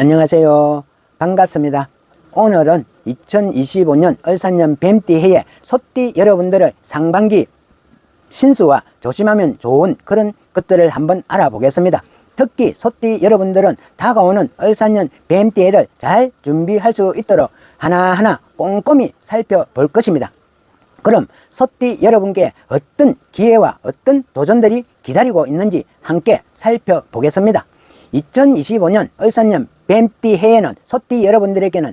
안녕하세요. 반갑습니다. 오늘은 2025년 을사년 뱀띠해의 소띠 여러분들의 상반기 신수와 조심하면 좋은 그런 것들을 한번 알아보겠습니다. 특히 소띠 여러분들은 다가오는 을사년 뱀띠해를 잘 준비할 수 있도록 하나하나 꼼꼼히 살펴볼 것입니다. 그럼 소띠 여러분께 어떤 기회와 어떤 도전들이 기다리고 있는지 함께 살펴보겠습니다. 2025년 을사년 뱀띠 해에는 소띠 여러분들에게는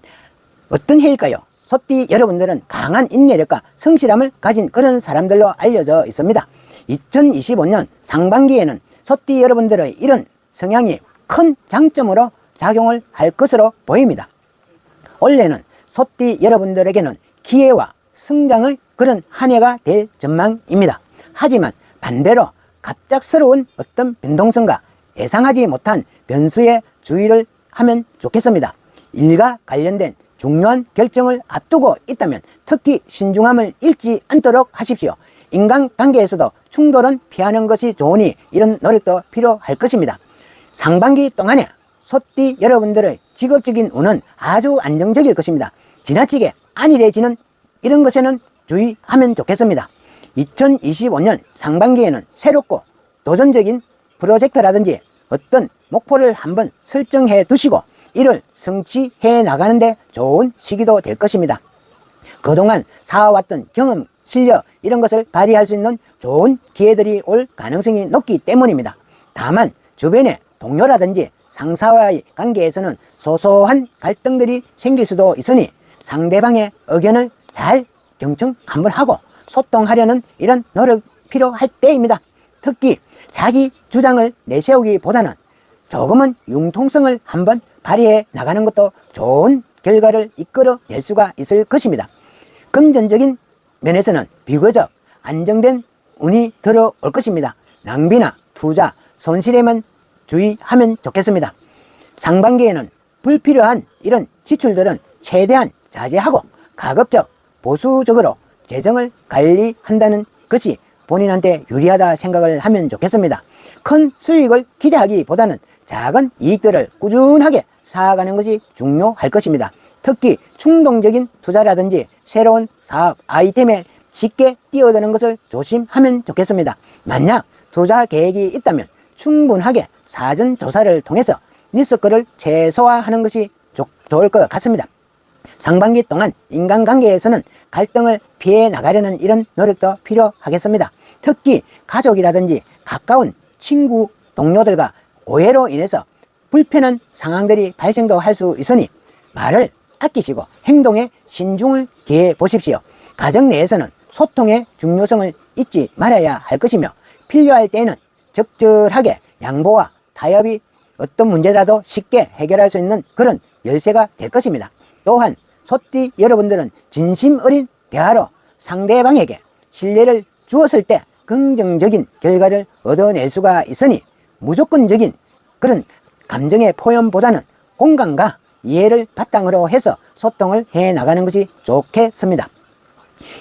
어떤 해일까요? 소띠 여러분들은 강한 인내력과 성실함을 가진 그런 사람들로 알려져 있습니다. 2025년 상반기에는 소띠 여러분들의 이런 성향이 큰 장점으로 작용을 할 것으로 보입니다. 올해는 소띠 여러분들에게는 기회와 성장의 그런 한 해가 될 전망입니다. 하지만 반대로 갑작스러운 어떤 변동성과 예상하지 못한 변수에 주의를 하면 좋겠습니다. 일과 관련된 중요한 결정을 앞두고 있다면 특히 신중함을 잃지 않도록 하십시오. 인간관계에서도 충돌은 피하는 것이 좋으니 이런 노력도 필요할 것입니다. 상반기 동안에 소띠 여러분들의 직업적인 운은 아주 안정적일 것입니다. 지나치게 안일해지는 이런 것에는 주의하면 좋겠습니다. 2025년 상반기에는 새롭고 도전적인 프로젝트라든지 어떤 목표를 한번 설정해 두시고 이를 성취해 나가는데 좋은 시기도 될 것입니다. 그동안 쌓아왔던 경험, 실력 이런 것을 발휘할 수 있는 좋은 기회들이 올 가능성이 높기 때문입니다. 다만 주변의 동료라든지 상사와의 관계에서는 소소한 갈등들이 생길 수도 있으니 상대방의 의견을 잘 경청 한번 하고 소통하려는 이런 노력 필요할 때입니다. 특히 자기 주장을 내세우기보다는 조금은 융통성을 한번 발휘해 나가는 것도 좋은 결과를 이끌어낼 수가 있을 것입니다. 금전적인 면에서는 비교적 안정된 운이 들어올 것입니다. 낭비나 투자, 손실에만 주의하면 좋겠습니다. 상반기에는 불필요한 이런 지출들은 최대한 자제하고 가급적 보수적으로 재정을 관리한다는 것이 본인한테 유리하다 생각을 하면 좋겠습니다. 큰 수익을 기대하기보다는 작은 이익들을 꾸준하게 쌓아가는 것이 중요할 것입니다. 특히 충동적인 투자라든지 새로운 사업 아이템에 쉽게 뛰어드는 것을 조심하면 좋겠습니다. 만약 투자 계획이 있다면 충분하게 사전 조사를 통해서 리스크를 최소화하는 것이 좋을 것 같습니다. 상반기 동안 인간관계에서는 갈등을 피해 나가려는 이런 노력도 필요하겠습니다. 특히 가족이라든지 가까운 친구, 동료들과 오해로 인해서 불편한 상황들이 발생도 할 수 있으니 말을 아끼시고 행동에 신중을 기해 보십시오. 가정 내에서는 소통의 중요성을 잊지 말아야 할 것이며 필요할 때에는 적절하게 양보와 타협이 어떤 문제라도 쉽게 해결할 수 있는 그런 열쇠가 될 것입니다. 또한 소띠 여러분들은 진심 어린 대화로 상대방에게 신뢰를 주었을 때 긍정적인 결과를 얻어낼 수가 있으니 무조건적인 그런 감정의 표현보다는 공감과 이해를 바탕으로 해서 소통을 해 나가는 것이 좋겠습니다.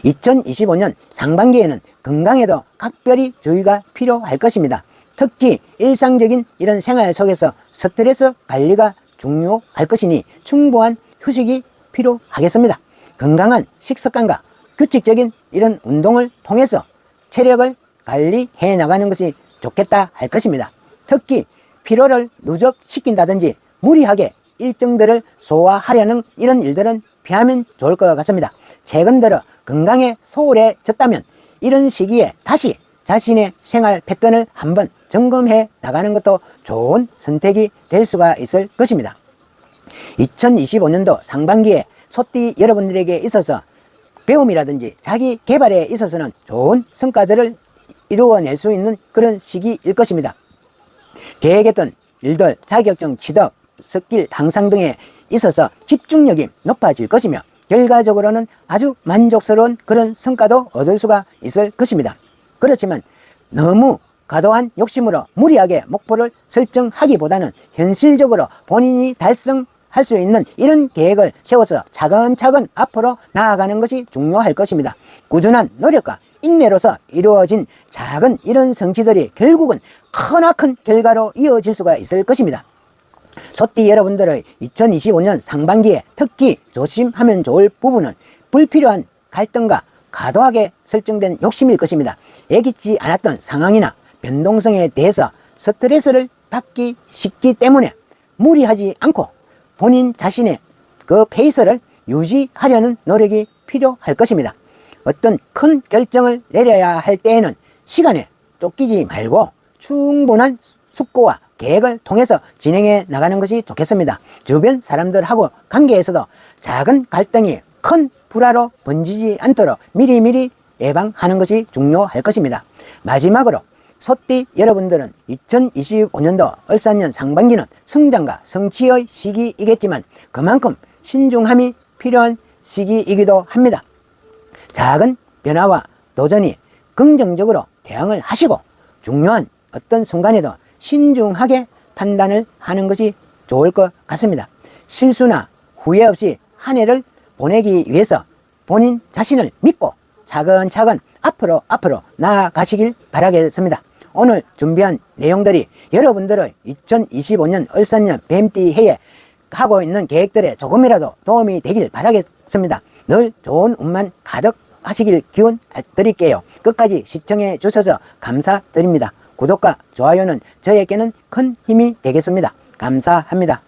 2025년 상반기에는 건강에도 각별히 주의가 필요할 것입니다. 특히 일상적인 이런 생활 속에서 스트레스 관리가 중요할 것이니 충분한 휴식이 필요하겠습니다. 건강한 식습관과 규칙적인 이런 운동을 통해서 체력을 관리해 나가는 것이 좋겠다 할 것입니다. 특히 피로를 누적시킨다든지 무리하게 일정들을 소화하려는 이런 일들은 피하면 좋을 것 같습니다. 최근 들어 건강에 소홀해졌다면 이런 시기에 다시 자신의 생활 패턴을 한번 점검해 나가는 것도 좋은 선택이 될 수가 있을 것입니다. 2025년도 상반기에 소띠 여러분들에게 있어서 배움이라든지 자기 개발에 있어서는 좋은 성과들을 이루어낼 수 있는 그런 시기일 것입니다. 계획했던 일들, 자격증 취득, 스킬 향상 등에 있어서 집중력이 높아질 것이며 결과적으로는 아주 만족스러운 그런 성과도 얻을 수가 있을 것입니다. 그렇지만 너무 과도한 욕심으로 무리하게 목표를 설정하기보다는 현실적으로 본인이 달성할 수 있는 이런 계획을 세워서 차근차근 앞으로 나아가는 것이 중요할 것입니다. 꾸준한 노력과 인내로서 이루어진 작은 이런 성취들이 결국은 크나큰 결과로 이어질 수가 있을 것입니다. 소띠 여러분들의 2025년 상반기에 특히 조심하면 좋을 부분은 불필요한 갈등과 과도하게 설정된 욕심일 것입니다. 예기치 않았던 상황이나 변동성에 대해서 스트레스를 받기 쉽기 때문에 무리하지 않고 본인 자신의 그 페이스를 유지하려는 노력이 필요할 것입니다. 어떤 큰 결정을 내려야 할 때에는 시간에 쫓기지 말고 충분한 숙고와 계획을 통해서 진행해 나가는 것이 좋겠습니다. 주변 사람들하고 관계에서도 작은 갈등이 큰 불화로 번지지 않도록 미리미리 예방하는 것이 중요할 것입니다. 마지막으로 소띠 여러분들은 2025년도 을사년 상반기는 성장과 성취의 시기이겠지만 그만큼 신중함이 필요한 시기이기도 합니다. 작은 변화와 도전이 긍정적으로 대응을 하시고 중요한 어떤 순간에도 신중하게 판단을 하는 것이 좋을 것 같습니다. 실수나 후회 없이 한 해를 보내기 위해서 본인 자신을 믿고 차근차근 앞으로 나아가시길 바라겠습니다. 오늘 준비한 내용들이 여러분들의 2025년 을사년 뱀띠 해에 하고 있는 계획들에 조금이라도 도움이 되길 바라겠습니다. 늘 좋은 운만 가득 하시길 기원 드릴게요. 끝까지 시청해 주셔서 감사드립니다. 구독과 좋아요는 저에게는 큰 힘이 되겠습니다. 감사합니다.